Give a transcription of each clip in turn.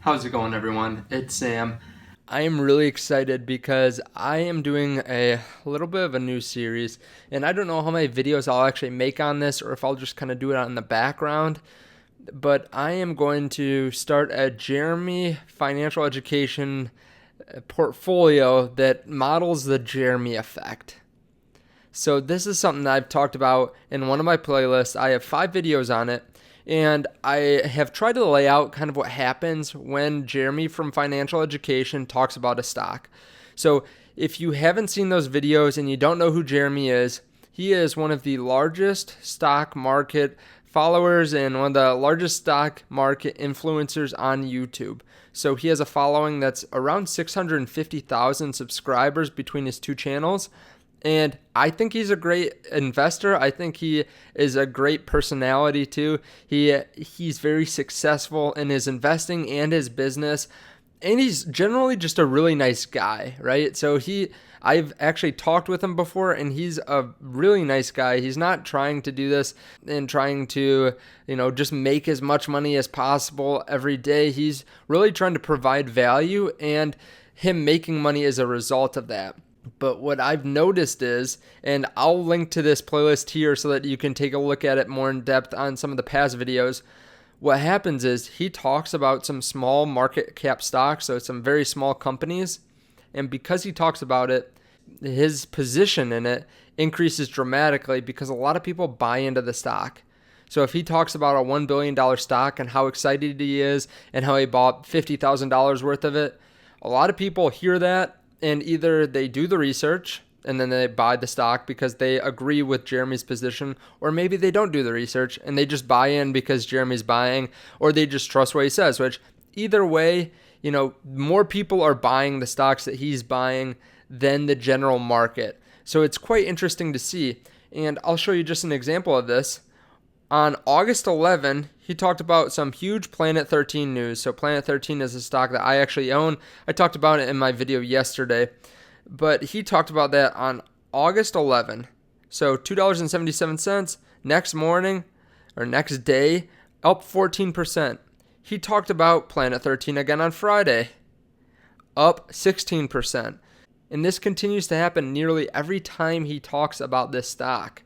How's it going, everyone? It's Sam. I am really excited because I am doing a little bit of a new series, and I don't know how many videos I'll actually make on this or if I'll just kind of do it out in the background. But I am going to start a Jeremy financial education portfolio that models the Jeremy effect. So this is something that I've talked about in one of my playlists. I have 5 videos on it, and I have tried to lay out kind of what happens when Jeremy from Financial Education talks about a stock. So if you haven't seen those videos and you don't know who Jeremy is, he is one of the largest stock market followers and one of the largest stock market influencers on YouTube. So he has a following that's around 650,000 subscribers between his two channels. And I think he's a great investor. I think he is a great personality too. He's very successful in his investing and his business. And he's generally just a really nice guy, right? So I've actually talked with him before, and he's a really nice guy. He's not trying to do this and trying to, just make as much money as possible every day. He's really trying to provide value, and him making money is a result of that. But what I've noticed is, and I'll link to this playlist here so that you can take a look at it more in depth on some of the past videos. What happens is he talks about some small market cap stocks, so some very small companies. And because he talks about it, his position in it increases dramatically because a lot of people buy into the stock. So if he talks about a $1 billion stock and how excited he is and how he bought $50,000 worth of it, a lot of people hear that, and either they do the research and then they buy the stock because they agree with Jeremy's position, or maybe they don't do the research and they just buy in because Jeremy's buying, or they just trust what he says, which either way, more people are buying the stocks that he's buying than the general market. So it's quite interesting to see. And I'll show you just an example of this. On August 11, he talked about some huge Planet 13 news. So Planet 13 is a stock that I actually own. I talked about it in my video yesterday. But he talked about that on August 11. So $2.77 next morning or next day, up 14%. He talked about Planet 13 again on Friday, up 16%. And this continues to happen nearly every time he talks about this stock.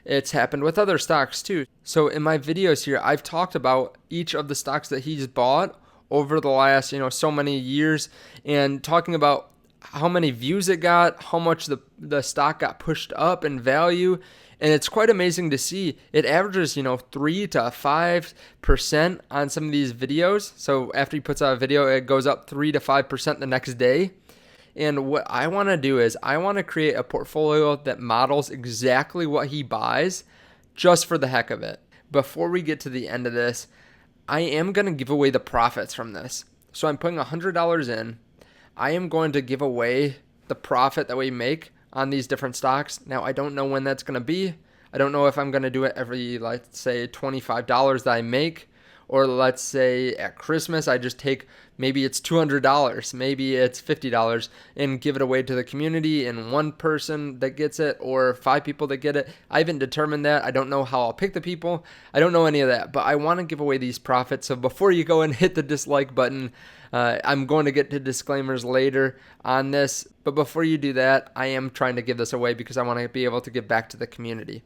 It's happened with other stocks too. So in my videos here, I've talked about each of the stocks that he's bought over the last, so many years, and talking about how many views it got, how much the stock got pushed up in value. And it's quite amazing to see. It averages, 3 to 5% on some of these videos. So after he puts out a video, it goes up 3 to 5% the next day. And what I want to do is I want to create a portfolio that models exactly what he buys just for the heck of it. Before we get to the end of this, I am going to give away the profits from this. So I'm putting $100 in. I am going to give away the profit that we make on these different stocks. Now, I don't know when that's going to be. I don't know if I'm going to do it every, let's say, $25 that I make. Or let's say at Christmas, I just take, maybe it's $200, maybe it's $50, and give it away to the community and one person that gets it or 5 people that get it. I haven't determined that. I don't know how I'll pick the people. I don't know any of that, but I want to give away these profits. So before you go and hit the dislike button, I'm going to get to disclaimers later on this. But before you do that, I am trying to give this away because I want to be able to give back to the community.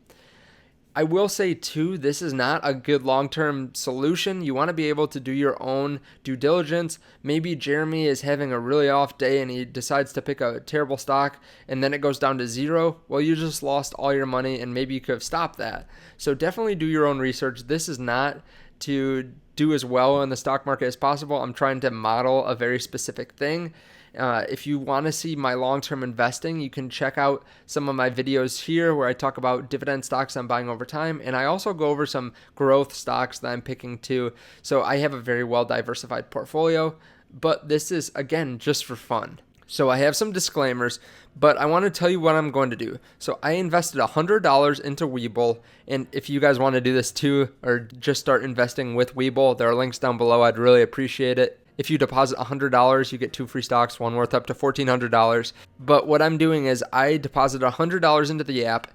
I will say too, this is not a good long-term solution. You want to be able to do your own due diligence. Maybe Jeremy is having a really off day and he decides to pick a terrible stock and then it goes down to zero. Well, you just lost all your money and maybe you could have stopped that. So definitely do your own research. This is not to do as well in the stock market as possible. I'm trying to model a very specific thing. If you want to see my long-term investing, you can check out some of my videos here where I talk about dividend stocks I'm buying over time. And I also go over some growth stocks that I'm picking too. So I have a very well-diversified portfolio, but this is, again, just for fun. So I have some disclaimers, but I want to tell you what I'm going to do. So I invested $100 into Webull, and if you guys want to do this too, or just start investing with Webull, there are links down below. I'd really appreciate it. If you deposit $100, you get 2 free stocks, one worth up to $1,400. But what I'm doing is I deposit $100 into the app.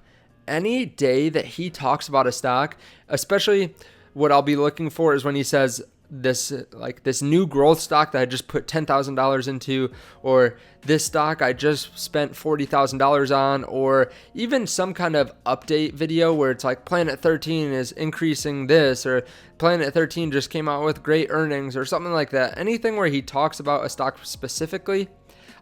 Any day that he talks about a stock, especially what I'll be looking for is when he says this new growth stock that I just put $10,000 into, or this stock I just spent $40,000 on, or even some kind of update video where it's like Planet 13 is increasing this, or Planet 13 just came out with great earnings, or something like that. Anything where he talks about a stock specifically,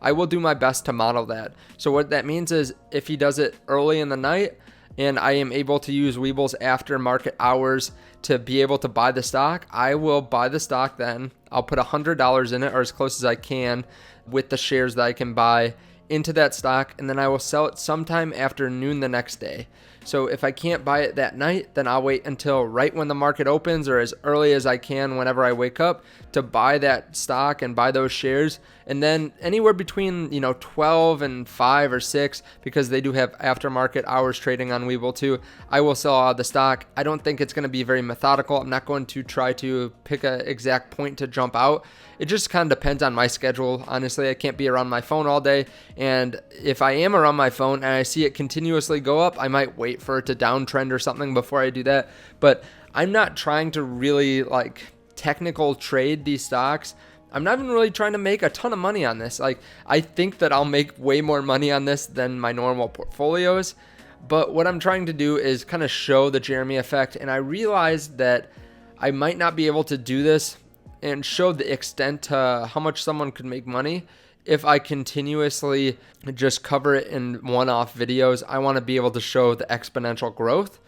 I will do my best to model that. So what that means is if he does it early in the night and I am able to use Webull's after market hours to be able to buy the stock, I will buy the stock then. I'll put $100 in it, or as close as I can with the shares that I can buy into that stock, and then I will sell it sometime after noon the next day. So if I can't buy it that night, then I'll wait until right when the market opens, or as early as I can whenever I wake up, to buy that stock and buy those shares. And then anywhere between 12 and 5 or 6, because they do have aftermarket hours trading on Webull too, I will sell all the stock. I don't think it's going to be very methodical. I'm not going to try to pick an exact point to jump out. It just kind of depends on my schedule. Honestly, I can't be around my phone all day. And if I am around my phone and I see it continuously go up, I might wait for it to downtrend or something before I do that. But I'm not trying to really technical trade these stocks. I'm not even really trying to make a ton of money on this. I think that I'll make way more money on this than my normal portfolios. But what I'm trying to do is kind of show the Jeremy effect. And I realized that I might not be able to do this and show the extent to how much someone could make money if I continuously just cover it in one-off videos. I want to be able to show the exponential growth.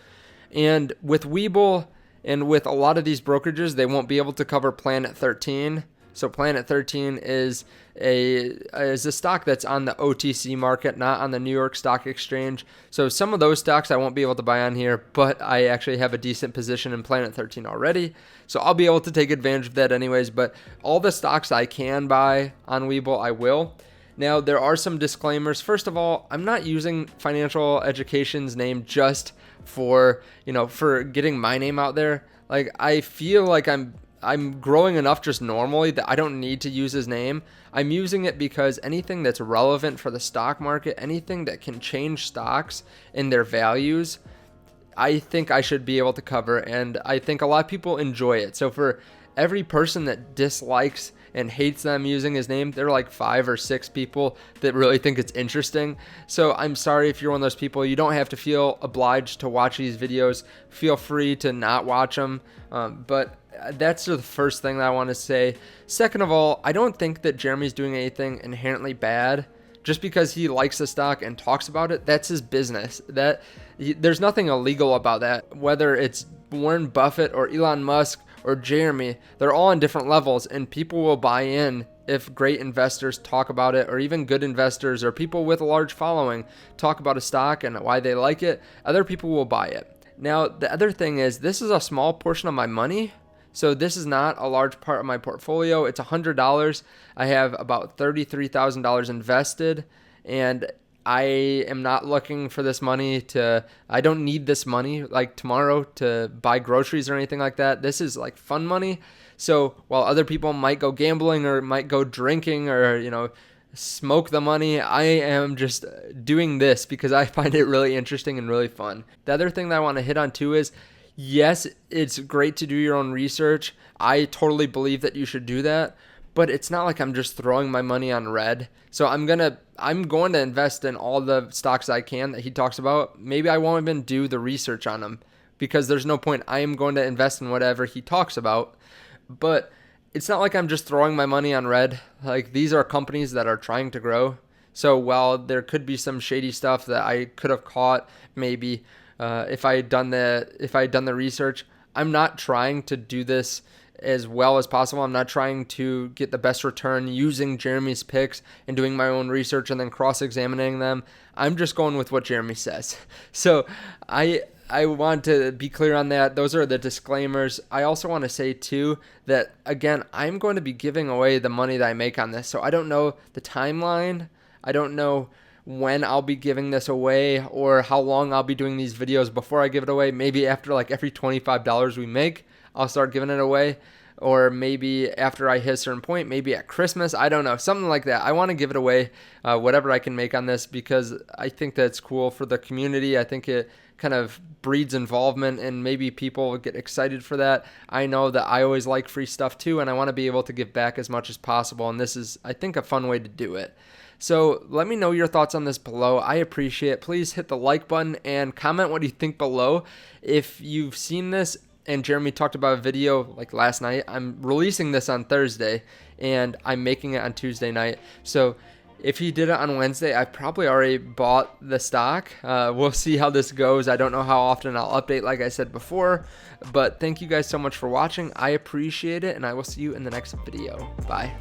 And with Webull and with a lot of these brokerages, they won't be able to cover Planet 13. So Planet 13 is a stock that's on the OTC market, not on the New York Stock Exchange. So some of those stocks I won't be able to buy on here, but I actually have a decent position in Planet 13 already. So I'll be able to take advantage of that anyways. But all the stocks I can buy on Webull, I will. Now, there are some disclaimers. First of all, I'm not using Financial Education's name just for getting my name out there. I feel like I'm growing enough just normally that I don't need to use his name. I'm using it because anything that's relevant for the stock market, anything that can change stocks and their values, I think I should be able to cover, and I think a lot of people enjoy it. So for every person that dislikes and hates them using his name, there are like 5 or 6 people that really think it's interesting. So I'm sorry if you're one of those people. You don't have to feel obliged to watch these videos. Feel free to not watch them. But that's the first thing that I want to say. Second of all, I don't think that Jeremy's doing anything inherently bad. Just because he likes the stock and talks about it, that's his business. There's nothing illegal about that. Whether it's Warren Buffett or Elon Musk or Jeremy, they're all on different levels, and people will buy in if great investors talk about it, or even good investors or people with a large following talk about a stock and why they like it. Other people will buy it. Now, the other thing is, this is a small portion of my money. So this is not a large part of my portfolio. It's $100. I have about $33,000 invested, and I am not looking for this money I don't need this money like tomorrow to buy groceries or anything like that. This is like fun money. So while other people might go gambling or might go drinking or, smoke the money, I am just doing this because I find it really interesting and really fun. The other thing that I want to hit on too is, yes, it's great to do your own research. I totally believe that you should do that, but it's not like I'm just throwing my money on red. So I'm going to invest in all the stocks I can that he talks about. Maybe I won't even do the research on them because there's no point. I am going to invest in whatever he talks about, but it's not like I'm just throwing my money on red. These are companies that are trying to grow. So while there could be some shady stuff that I could have caught, maybe if I had done the research, I'm not trying to do this as well as possible. I'm not trying to get the best return using Jeremy's picks and doing my own research and then cross-examining them. I'm just going with what Jeremy says. So I want to be clear on that. Those are the disclaimers. I also want to say too that, again, I'm going to be giving away the money that I make on this. So I don't know the timeline. I don't know when I'll be giving this away or how long I'll be doing these videos before I give it away. Maybe after every $25 we make, I'll start giving it away. or maybe after I hit a certain point, maybe at Christmas, I don't know, something like that. I want to give it away, whatever I can make on this, because I think that's cool for the community. I think it kind of breeds involvement and maybe people get excited for that. I know that I always like free stuff too, and I want to be able to give back as much as possible, and this is, I think, a fun way to do it. So let me know your thoughts on this below. I appreciate it. Please hit the like button and comment what you think below. If you've seen this, and Jeremy talked about a video like last night, I'm releasing this on Thursday and I'm making it on Tuesday night. So if he did it on Wednesday, I probably already bought the stock. We'll see how this goes. I don't know how often I'll update, like I said before, but thank you guys so much for watching. I appreciate it, and I will see you in the next video. Bye.